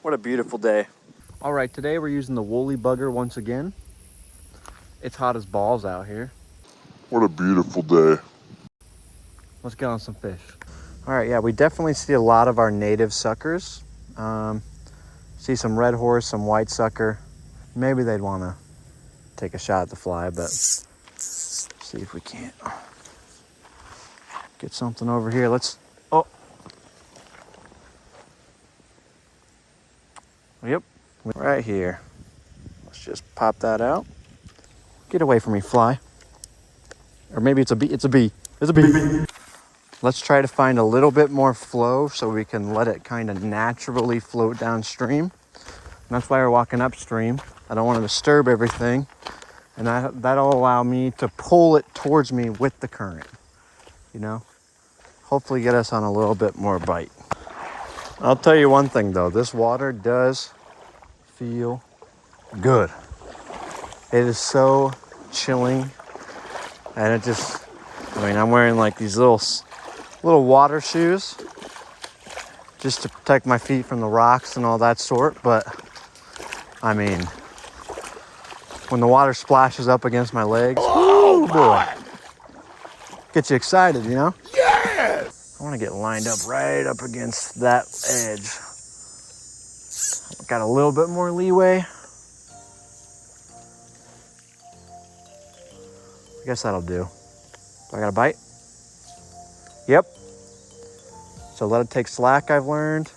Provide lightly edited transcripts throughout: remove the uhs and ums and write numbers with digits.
What a beautiful day. All right, today we're using the woolly bugger once again. It's hot as balls out here. What a beautiful day. Let's get on some fish. All right, yeah, we definitely see a lot of our native suckers. See some red horse, some white sucker. Maybe they'd want to take a shot at the fly, but see if we can't get something over here. Oh. Yep, right here. Let's just pop that out. Get away from me, fly. Or maybe it's a bee. It's a bee. It's a bee. Let's try to find a little bit more flow so we can let it kind of naturally float downstream. And that's why we're walking upstream. I don't want to disturb everything. And that'll allow me to pull it towards me with the current, you know? Hopefully get us on a little bit more bite. I'll tell you one thing though, this water does feel good. It is so chilling. And it just, I'm wearing like these little water shoes just to protect my feet from the rocks and all that sort. But when the water splashes up against my legs, oh boy, gets you excited, you know? Yes! I want to get lined up right up against that edge. Got a little bit more leeway. I guess that'll do. Do I got a bite? Yep. So let it take slack, I've learned.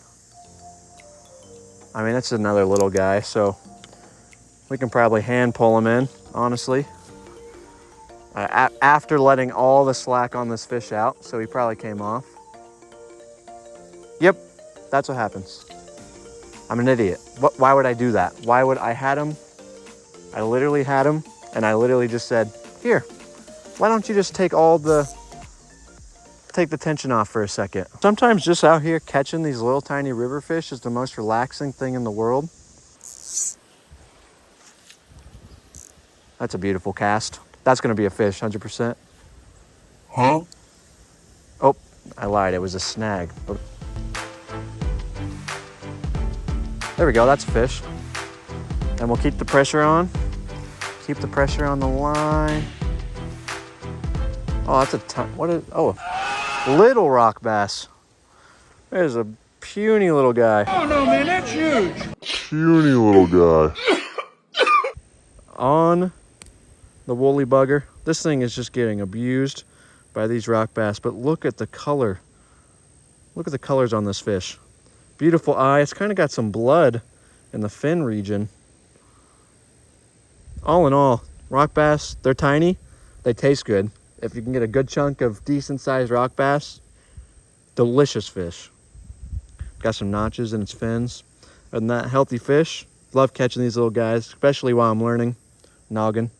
It's another little guy, so we can probably hand pull him in, honestly. After letting all the slack on this fish out, so he probably came off. Yep, that's what happens. I'm an idiot. Why would I do that? I literally had him, and I literally just said, here, why don't you just take the tension off for a second? Sometimes just out here catching these little tiny river fish is the most relaxing thing in the world. That's a beautiful cast. That's gonna be a fish, 100%. Huh? Oh, I lied, it was a snag. There we go, that's a fish. And we'll keep the pressure on. Keep the pressure on the line. Oh, that's a ton. A little rock bass. There's a puny little guy. Oh no, man, that's huge. Puny little guy. On the woolly bugger. This thing is just getting abused by these rock bass, but look at the color. Look at the colors on this fish. Beautiful eye. It's kind of got some blood in the fin region. All in all, rock bass, they're tiny. They taste good. If you can get a good chunk of decent sized rock bass, delicious fish. Got some notches in its fins. Other than that, healthy fish. Love catching these little guys, especially while I'm learning. Noggin.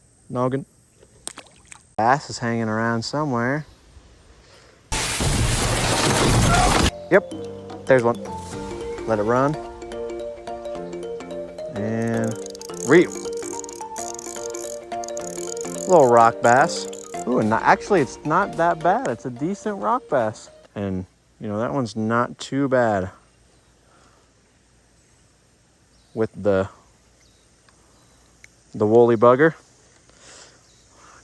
Bass is hanging around somewhere. Yep, there's one. Let it run. And reel. Little rock bass. Ooh, and actually it's not that bad. It's a decent rock bass. And that one's not too bad. With the woolly bugger.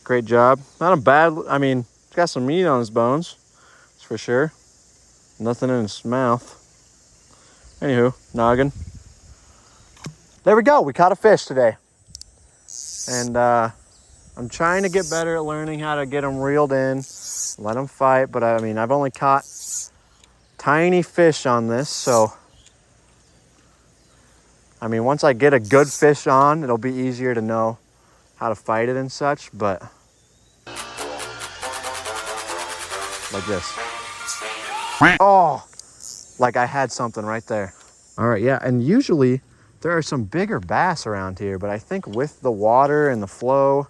Great job. Not a bad, it's got some meat on his bones. That's for sure. Nothing in his mouth. Anywho, noggin. There we go. We caught a fish today. And I'm trying to get better at learning how to get them reeled in, let them fight. But I've only caught tiny fish on this. So, once I get a good fish on, it'll be easier to know how to fight it and such. But like this. Oh, like I had something right there. All right, yeah, and usually there are some bigger bass around here, but I think with the water and the flow,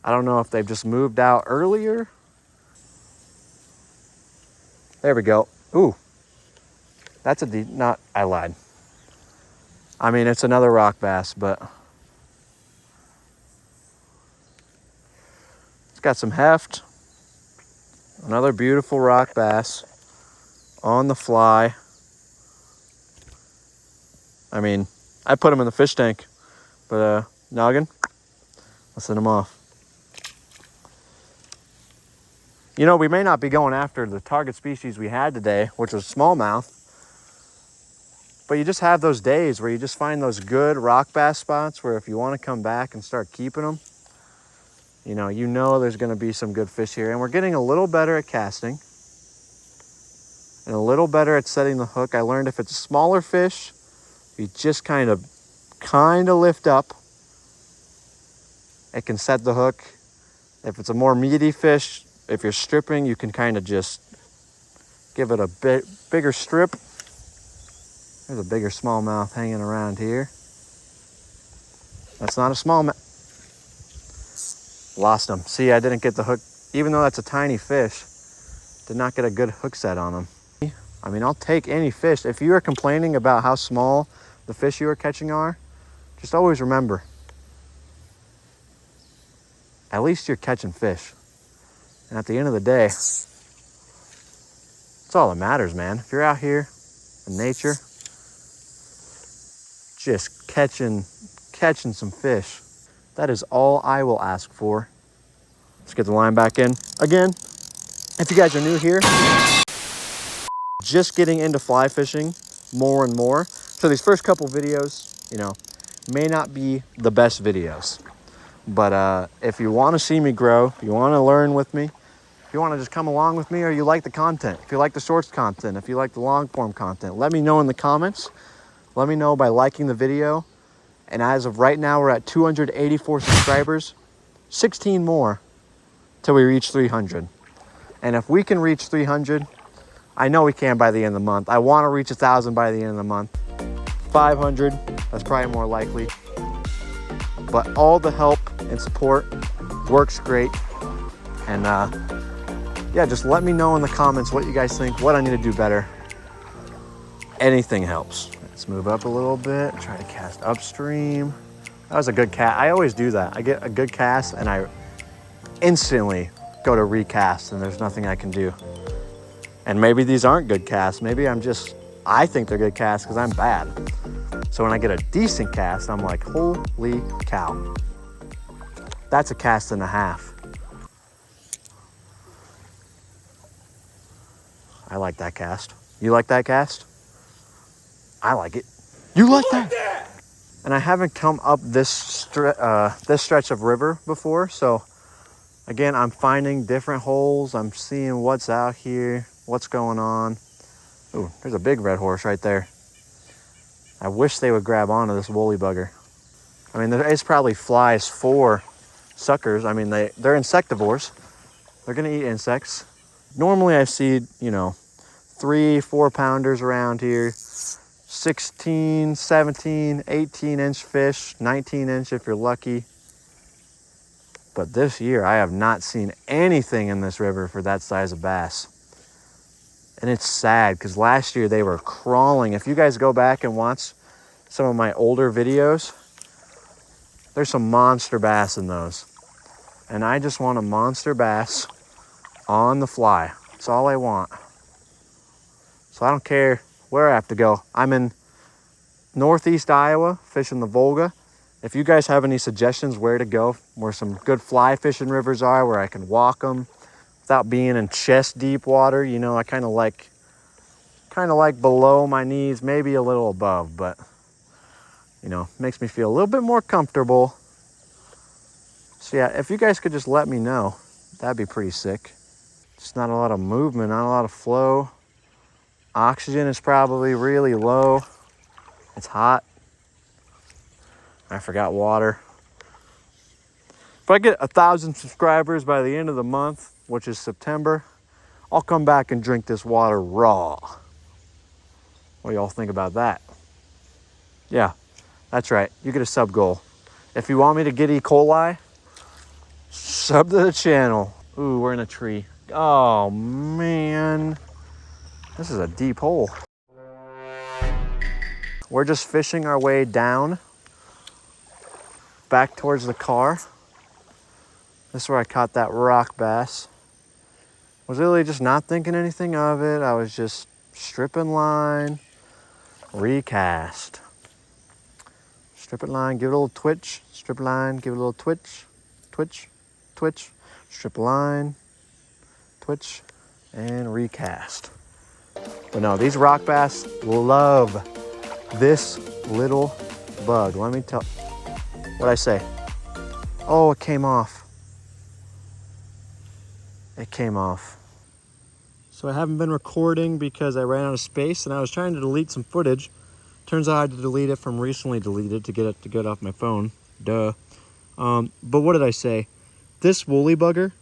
I don't know if they've just moved out earlier. There we go. Ooh, that's I lied. It's another rock bass, but it's got some heft. Another beautiful rock bass on the fly. I mean, I put them in the fish tank, but noggin, I'll send them off. You know, we may not be going after the target species we had today, which was smallmouth, but you just have those days where you just find those good rock bass spots where if you want to come back and start keeping them, you know there's going to be some good fish here. And we're getting a little better at casting and a little better at setting the hook. I learned if it's a smaller fish, you just kind of lift up, it can set the hook. If it's a more meaty fish, if you're stripping, you can kind of just give it a bit bigger strip. There's a bigger smallmouth hanging around here. That's not a smallmouth. Lost him. See, I didn't get the hook. Even though that's a tiny fish, did not get a good hook set on him. I mean, I'll take any fish. If you are complaining about how small the fish you are catching are, just always remember, at least you're catching fish. And at the end of the day, it's all that matters, man. If you're out here in nature, just catching some fish, that is all I will ask for. Let's get the line back in. Again, if you guys are new here, just getting into fly fishing more and more. So these first couple videos, may not be the best videos. But if you want to see me grow, if you want to learn with me, if you want to just come along with me, or you like the content, if you like the shorts content, if you like the long form content, let me know in the comments. Let me know by liking the video. And as of right now, we're at 284 subscribers, 16 more till we reach 300. And if we can reach 300, I know we can by the end of the month. I want to reach 1,000 by the end of the month. 500, that's probably more likely. But all the help and support works great. And yeah, just let me know in the comments what you guys think, what I need to do better. Anything helps. Let's move up a little bit, try to cast upstream. That was a good cast. I always do that. I get a good cast and I instantly go to recast and there's nothing I can do. And maybe these aren't good casts. Maybe I think they're good casts because I'm bad. So when I get a decent cast, I'm like, holy cow. That's a cast and a half. I like that cast. You like that cast? I like it. You like that? And I haven't come up this stretch of river before. So again, I'm finding different holes. I'm seeing what's out here, what's going on. Ooh, there's a big red horse right there. I wish they would grab onto this woolly bugger. I mean, there is probably flies for suckers. I mean, they're insectivores. They're gonna eat insects. Normally I see, 3-4 pounders around here. 16, 17, 18-inch fish, 19-inch if you're lucky. But this year, I have not seen anything in this river for that size of bass. And it's sad because last year they were crawling. If you guys go back and watch some of my older videos, there's some monster bass in those. And I just want a monster bass on the fly. That's all I want. So I don't care where I have to go. I'm in northeast Iowa, fishing the Volga. If you guys have any suggestions where to go, where some good fly fishing rivers are, where I can walk them without being in chest deep water, I kind of like below my knees, maybe a little above, but makes me feel a little bit more comfortable. So yeah, if you guys could just let me know, that'd be pretty sick. Just not a lot of movement, not a lot of flow. Oxygen is probably really low. It's hot. I forgot water. If I get 1,000 subscribers by the end of the month, which is September, I'll come back and drink this water raw. What do y'all think about that? Yeah, that's right. You get a sub goal. If you want me to get E. coli, sub to the channel. Ooh, we're in a tree. Oh, man. This is a deep hole. We're just fishing our way down, back towards the car. This is where I caught that rock bass. Was really just not thinking anything of it. I was just stripping line, recast. Strip it line, give it a little twitch. Strip line, give it a little twitch. Twitch, twitch. Strip line, twitch, and recast. But no, these rock bass love this little bug. Let me tell, what'd I say? Oh, it came off. It came off. So I haven't been recording because I ran out of space and I was trying to delete some footage. Turns out I had to delete it from recently deleted to get it to get off my phone. Duh. But what did I say? This woolly bugger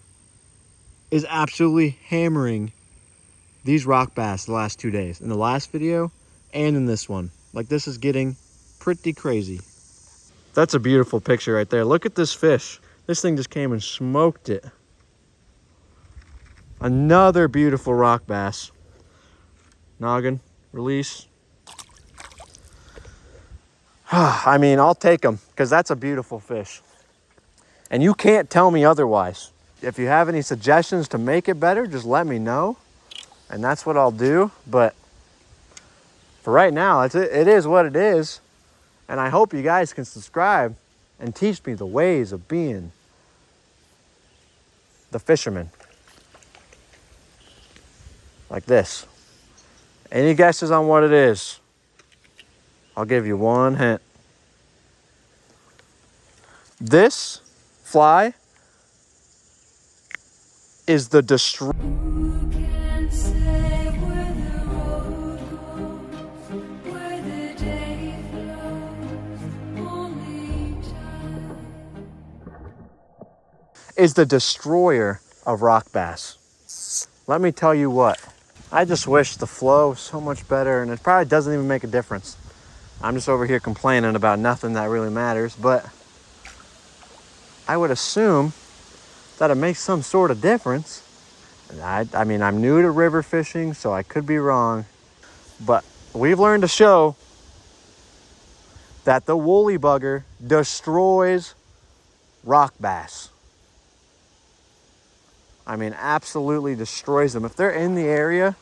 is absolutely hammering these rock bass the last 2 days. In the last video and in this one. Like, this is getting pretty crazy. That's a beautiful picture right there. Look at this fish. This thing just came and smoked it. Another beautiful rock bass. Noggin, release. I mean, I'll take them because that's a beautiful fish. And you can't tell me otherwise. If you have any suggestions to make it better, just let me know. And that's what I'll do. But for right now, it is what it is. And I hope you guys can subscribe and teach me the ways of being the fisherman. Like this. Any guesses on what it is? I'll give you one hint. This fly is the destroyer. Is the destroyer of rock bass. Let me tell you what. I just wish the flow was so much better, and it probably doesn't even make a difference. I'm just over here complaining about nothing that really matters, but I would assume that it makes some sort of difference. I mean, I'm new to river fishing, so I could be wrong, but we've learned to show that the woolly bugger destroys rock bass. I mean, absolutely destroys them. If they're in the area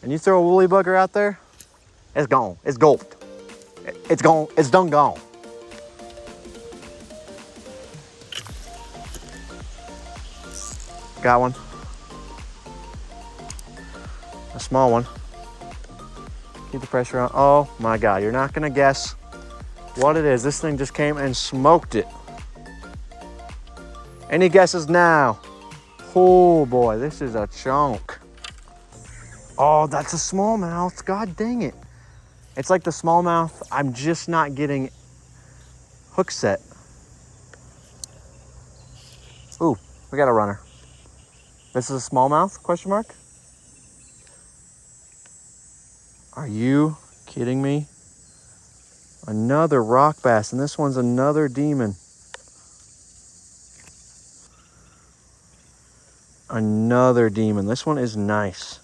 and you throw a woolly bugger out there, it's gone. It's gulped. It's gone. It's done gone. Got one. A small one. Keep the pressure on. Oh my God, you're not gonna guess what it is. This thing just came and smoked it. Any guesses now? Oh boy, this is a chunk. Oh, that's a smallmouth. God dang it. It's like the smallmouth. I'm just not getting hook set. Ooh, we got a runner. This is a smallmouth, question mark? Are you kidding me? Another rock bass, and this one's another demon. Another demon. This one is nice.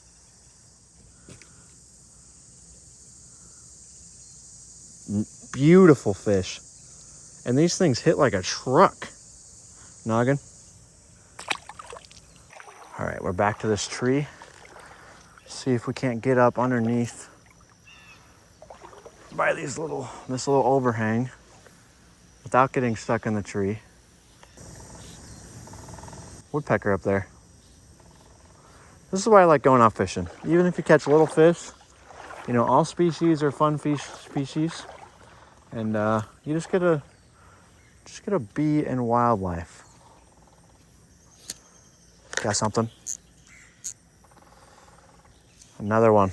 Beautiful fish. And these things hit like a truck. Noggin. All right, we're back to this tree. See if we can't get up underneath by this little overhang without getting stuck in the tree. Woodpecker up there. This is why I like going out fishing. Even if you catch little fish, you know, all species are fun fish species. And you just gotta be in wildlife. Got something? Another one.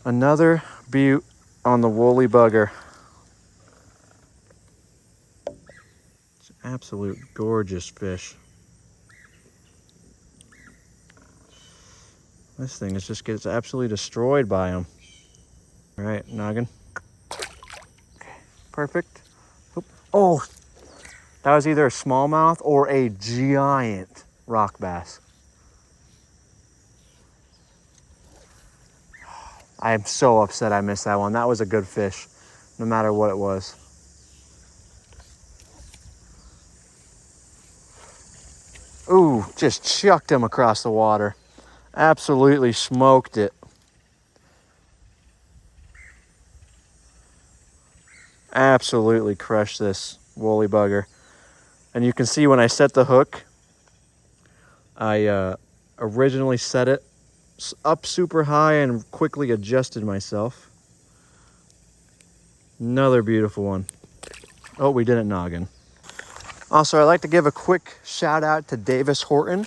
Another butte on the woolly bugger. It's an absolute gorgeous fish. This thing is just gets absolutely destroyed by them. All right, noggin. Okay, perfect. Oop. Oh, that was either a smallmouth or a giant rock bass. I am so upset I missed that one. That was a good fish, no matter what it was. Ooh, just chucked him across the water. Absolutely smoked it. absolutely crushed this woolly bugger. And you can see when I set the hook, I originally set it up super high and quickly adjusted myself. Another beautiful one. Oh, we didn't noggin. Also, I'd like to give a quick shout out to Davis Horton.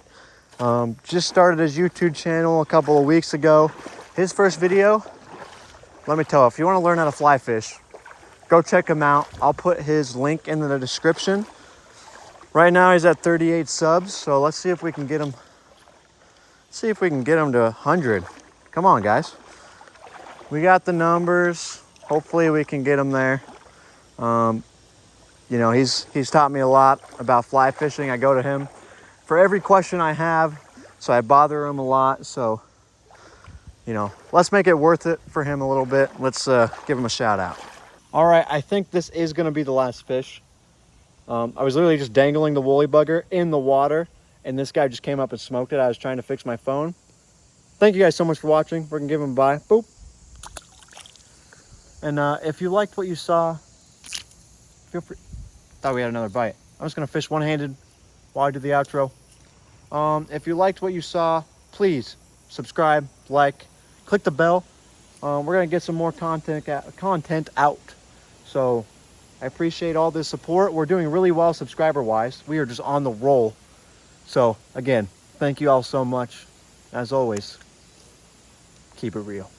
Just started his YouTube channel a couple of weeks ago. His first video, let me tell you, if you want to learn how to fly fish, go check him out. I'll put his link in the description. Right now he's at 38 subs, so let's see if we can get him. See if we can get him to 100. Come on, guys. We got the numbers. Hopefully we can get him there. You know, he's taught me a lot about fly fishing. I go to him for every question I have, so I bother him a lot. So, you know, let's make it worth it for him a little bit. Let's give him a shout out. All right, I think this is gonna be the last fish. I was literally just dangling the woolly bugger in the water, and this guy just came up and smoked it. I was trying to fix my phone. Thank you guys so much for watching. We're gonna give him a bye. Boop. And if you liked what you saw, feel free. Thought we had another bite. I'm just gonna fish one-handed while I do the outro. If you liked what you saw, please subscribe, like, click the bell. We're gonna get some more content out. So I appreciate all this support. We're doing really well subscriber-wise. We are just on the roll. So again, thank you all so much. As always, keep it real.